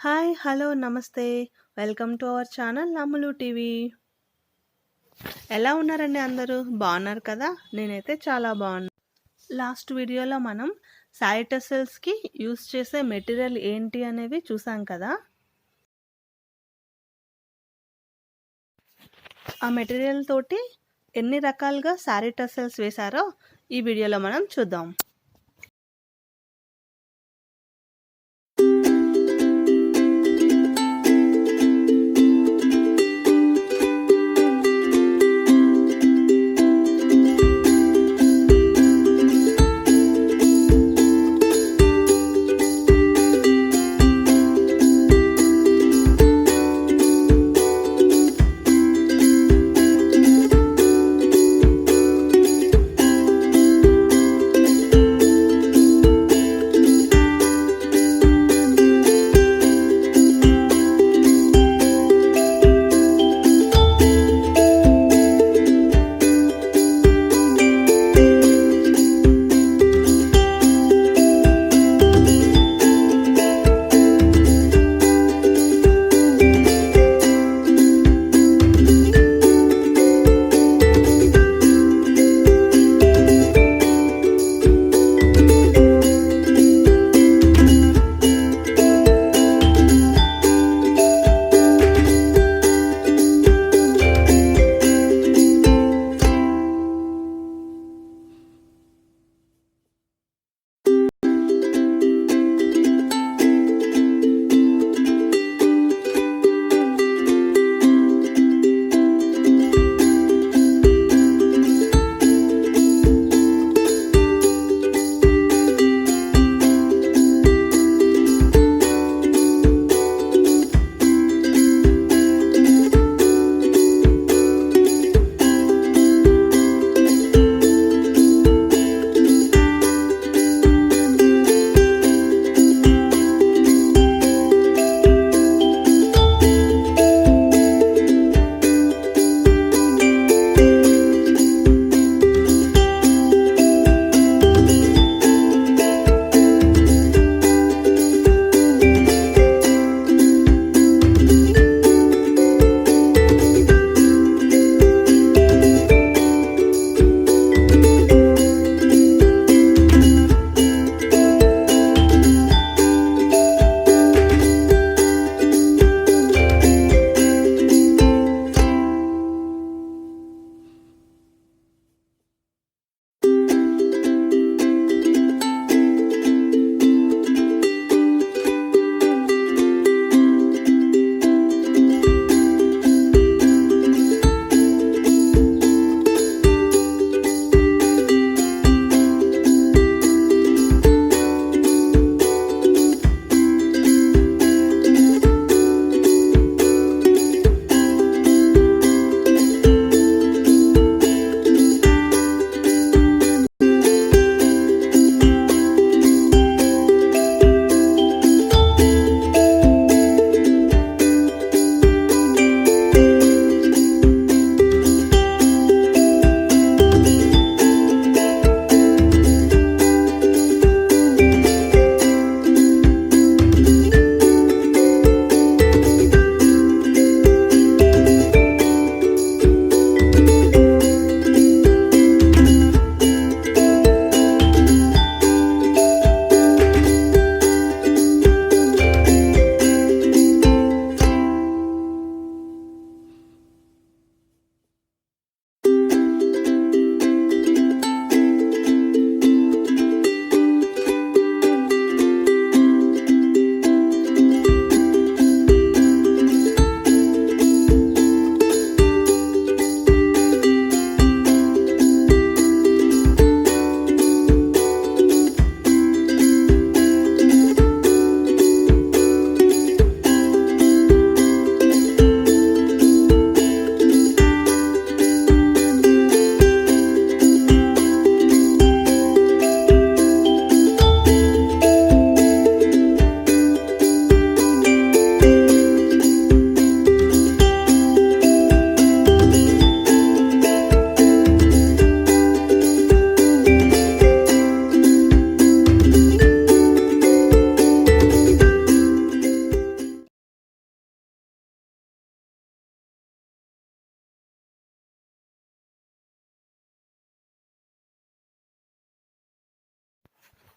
Hi! Hello! నమస్తే. Welcome to our channel Ammulu TV. ఎలా ఉన్నారండి అందరూ? బాగున్నారు కదా? నేనైతే చాలా బాగున్నా. లాస్ట్ వీడియోలో మనం సారీ టెసల్స్‌కి యూజ్ చేసే మెటీరియల్ ఏంటి అనేవి చూసాం కదా! ఆ మెటీరియల్ తోటి ఎన్ని రకాలుగా సారీ టెసల్స్ వేశారో ఈ వీడియోలో మనం చూద్దాం.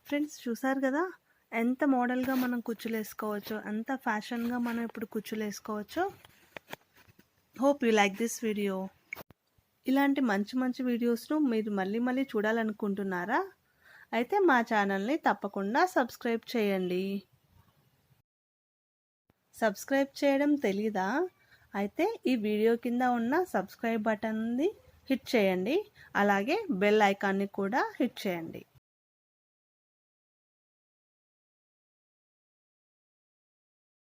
ఫ్రెండ్స్ చూసారు కదా ఎంత మోడల్గా మనం కుచ్చులు వేసుకోవచ్చో, ఎంత ఫ్యాషన్గా మనం ఇప్పుడు కుచ్చులు వేసుకోవచ్చో. Hope you like this video. ఇలాంటి మంచి మంచి వీడియోస్ను మీరు మళ్ళీ చూడాలనుకుంటున్నారా? అయితే మా ఛానల్ని తప్పకుండా సబ్స్క్రైబ్ చేయండి. సబ్స్క్రైబ్ చేయడం తెలీదా? అయితే ఈ వీడియో కింద ఉన్న సబ్స్క్రైబ్ బటన్ని హిట్ చేయండి. అలాగే బెల్ ఐకాన్ని కూడా హిట్ చేయండి.